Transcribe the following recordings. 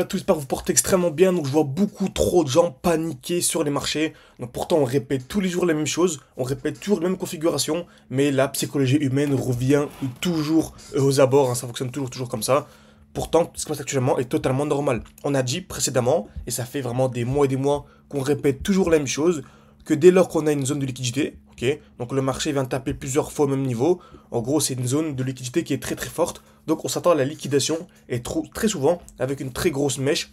À tous, j'espère que vous portez extrêmement bien. Donc, je vois beaucoup trop de gens paniquer sur les marchés. Donc, pourtant, on répète tous les jours les mêmes choses. On répète toujours les mêmes configurations. Mais la psychologie humaine revient toujours aux abords, hein. Ça fonctionne toujours comme ça. Pourtant, ce qui se passe actuellement est totalement normal. On a dit précédemment, et ça fait vraiment des mois et des mois qu'on répète toujours la même chose, que dès lors qu'on a une zone de liquidité, ok, donc le marché vient taper plusieurs fois au même niveau. En gros, c'est une zone de liquidité qui est très forte. Donc, on s'attend à la liquidation et très souvent avec une très grosse mèche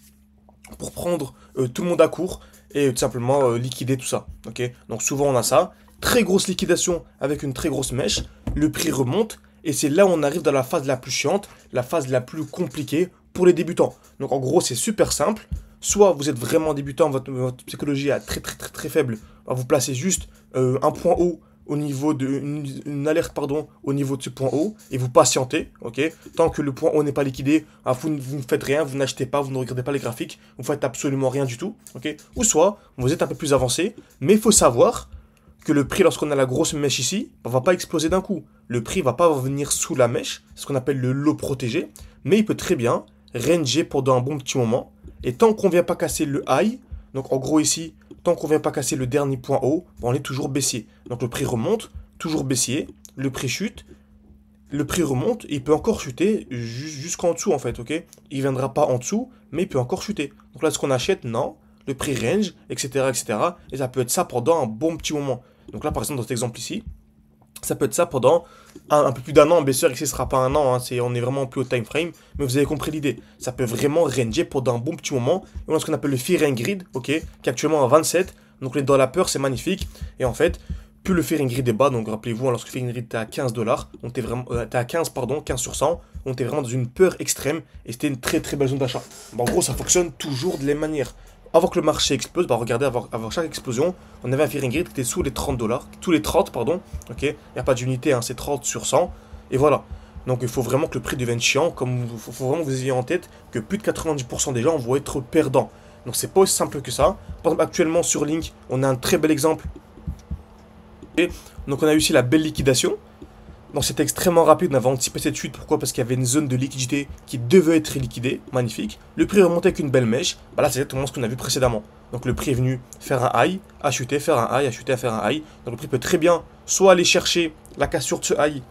pour prendre tout le monde à court et tout simplement liquider tout ça. Ok, donc souvent on a ça, très grosse liquidation avec une très grosse mèche, le prix remonte et c'est là où on arrive dans la phase la plus chiante, la phase la plus compliquée pour les débutants. Donc en gros c'est super simple, soit vous êtes vraiment débutant, votre psychologie est très faible, vous placez juste un point haut au niveau de une alerte pardon au niveau de ce point haut et vous patientez, ok, tant que le point haut n'est pas liquidé, vous ne faites rien, vous n'achetez pas, vous ne regardez pas les graphiques, vous faites absolument rien du tout, ok, ou soit vous êtes un peu plus avancé, mais il faut savoir que le prix lorsqu'on a la grosse mèche ici va pas exploser d'un coup, le prix va pas venir sous la mèche, c'est ce qu'on appelle le lot protégé, mais il peut très bien ranger pendant un bon petit moment et tant qu'on vient pas casser le high, donc en gros ici tant qu'on ne vient pas casser le dernier point haut, on est toujours baissier. Donc le prix remonte, toujours baissier, le prix chute, le prix remonte, et il peut encore chuter jusqu'en dessous en fait, ok. Il ne viendra pas en dessous, mais il peut encore chuter. Donc là, ce qu'on achète, non, le prix range, etc. Et ça peut être ça pendant un bon petit moment. Donc là, par exemple, dans cet exemple ici, ça peut être ça pendant un peu plus d'un an. Bien sûr, ici, ce sera pas un an, hein, on est vraiment plus au time frame, mais vous avez compris l'idée. Ça peut vraiment ranger pendant un bon petit moment. Et on a ce qu'on appelle le Fear and Greed, ok, qui est actuellement à 27. Donc on est dans la peur, c'est magnifique. Et en fait, plus le Fear and Greed est bas, donc rappelez-vous, hein, lorsque le Fear and Greed était à 15 dollars, on était vraiment, t'es à 15, pardon, 15 sur 100, on était vraiment dans une peur extrême et c'était une très belle zone d'achat. Bon, en gros, ça fonctionne toujours de la même manière. Avant que le marché explose, bah regardez, avant chaque explosion, on avait un Fear and Greed qui était sous les 30 dollars, tous les 30, pardon, ok, il n'y a pas d'unité, hein, c'est 30 sur 100, et voilà. Donc il faut vraiment que le prix devienne chiant, comme il faut vraiment que vous ayez en tête que plus de 90% des gens vont être perdants. Donc c'est pas aussi simple que ça. Par exemple, actuellement sur Link, on a un très bel exemple. Et donc on a réussi la belle liquidation. Donc c'était extrêmement rapide, on avait anticipé cette chute, pourquoi? Parce qu'il y avait une zone de liquidité qui devait être liquidée, magnifique. Le prix remontait avec une belle mèche, bah là c'est exactement ce qu'on a vu précédemment. Donc le prix est venu faire un high, à chuter, faire un high, à chuter, à faire un high. Donc le prix peut très bien soit aller chercher la cassure de ce high,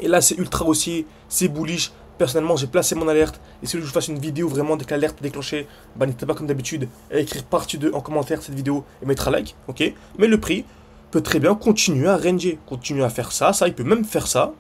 et là c'est ultra haussier, c'est bullish. Personnellement j'ai placé mon alerte, et si je vous fasse une vidéo vraiment dès que l'alerte est déclenchée, bah n'hésitez pas comme d'habitude à écrire partie 2 en commentaire cette vidéo et mettre un like, ok. Mais le prix peut très bien continuer à ranger, continuer à faire ça, il peut même faire ça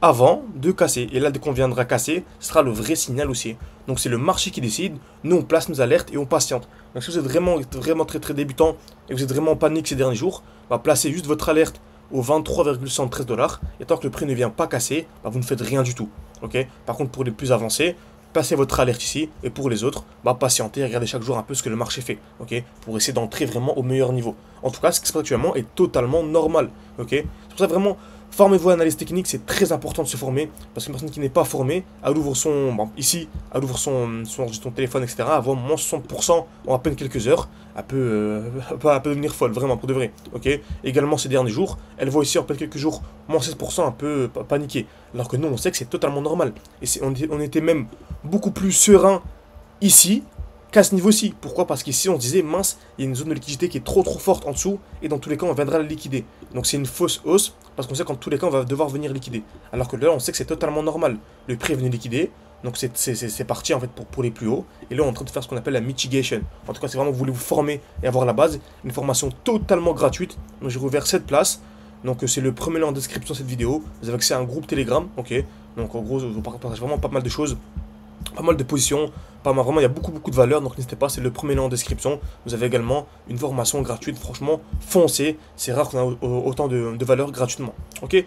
avant de casser. Et là, dès qu'on viendra casser, ce sera le vrai signal aussi. Donc c'est le marché qui décide, nous on place nos alertes et on patiente. Donc si vous êtes vraiment très débutant et vous êtes vraiment en panique ces derniers jours, bah, placez juste votre alerte au 23,113 dollars et tant que le prix ne vient pas casser, bah, vous ne faites rien du tout. Ok. Par contre, pour les plus avancés, passez votre alerte ici, et pour les autres, bah patientez, regardez chaque jour un peu ce que le marché fait, ok, pour essayer d'entrer vraiment au meilleur niveau. En tout cas, ce qui se passe actuellement est totalement normal, ok. C'est pour ça vraiment, formez-vous à l'analyse technique, c'est très important de se former, parce qu'une personne qui n'est pas formée, elle ouvre son, bon, ici, elle ouvre son téléphone, etc., elle voit moins 60% en à peine quelques heures, elle peut devenir folle, vraiment, pour de vrai, ok. Également, ces derniers jours, elle voit ici en peine quelques jours, moins 16%, un peu paniqué, alors que nous, on sait que c'est totalement normal, et on était même beaucoup plus serein ici qu'à ce niveau-ci. Pourquoi? Parce qu'ici on se disait mince, il y a une zone de liquidité qui est trop forte en dessous et dans tous les cas on viendra la liquider. Donc c'est une fausse hausse parce qu'on sait qu'en tous les cas on va devoir venir liquider. Alors que là on sait que c'est totalement normal. Le prix est venu liquider, donc c'est parti en fait pour les plus hauts. Et là on est en train de faire ce qu'on appelle la mitigation. En tout cas c'est vraiment vous voulez vous former et avoir la base. Une formation totalement gratuite. Donc j'ai rouvert cette place. Donc c'est le premier lien en description de cette vidéo. Vous avez accès à un groupe Telegram, ok. Donc en gros je vous partage vraiment pas mal de choses. Pas mal de positions, vraiment il y a beaucoup de valeur, donc n'hésitez pas, c'est le premier lien en description. Vous avez également une formation gratuite, franchement foncez, c'est rare qu'on a autant de valeur gratuitement, ok.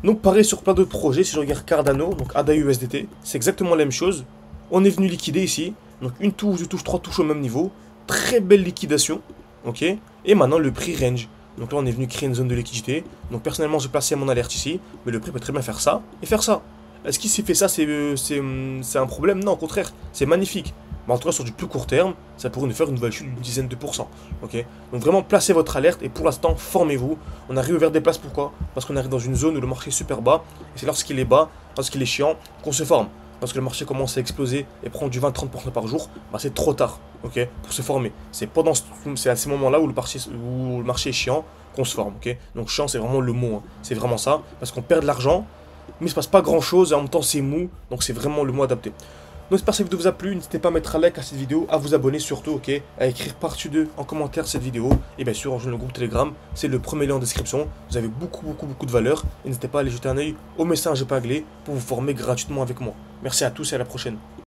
Donc pareil sur plein d'autres projets, si je regarde Cardano, donc ADA USDT, c'est exactement la même chose. On est venu liquider ici, donc une touche, deux touches, trois touches au même niveau, très belle liquidation, ok. Et maintenant le prix range, donc là on est venu créer une zone de liquidité, donc personnellement j'ai placé mon alerte ici, mais le prix peut très bien faire ça et faire ça. Est-ce qu'il s'est fait ça, c'est un problème? Non, au contraire, c'est magnifique. Mais en tout cas, sur du plus court terme, ça pourrait nous faire une nouvelle chute d'une dizaine de pourcents. Ok. Donc vraiment, placez votre alerte et pour l'instant, formez-vous. On a réouvert des places, pourquoi? Parce qu'on arrive dans une zone où le marché est super bas. Et c'est lorsqu'il est bas, lorsqu'il est chiant, qu'on se forme. parce que le marché commence à exploser et prend du 20-30% par jour, bah c'est trop tard, ok, pour se former. C'est à ces moments-là où le marché est chiant qu'on se forme, ok. Donc chiant, c'est vraiment le mot, hein. C'est vraiment ça, parce qu'on perd de l'argent, mais il se passe pas grand-chose et en même temps c'est mou, donc c'est vraiment le mot adapté. Donc j'espère que cette vidéo vous a plu, n'hésitez pas à mettre un like à cette vidéo, à vous abonner surtout, ok, à écrire par-dessus deux en commentaire cette vidéo, et bien sûr rejoindre le groupe Telegram, c'est le premier lien en description, vous avez beaucoup de valeur, et n'hésitez pas à aller jeter un oeil au message épinglé pour vous former gratuitement avec moi. Merci à tous et à la prochaine.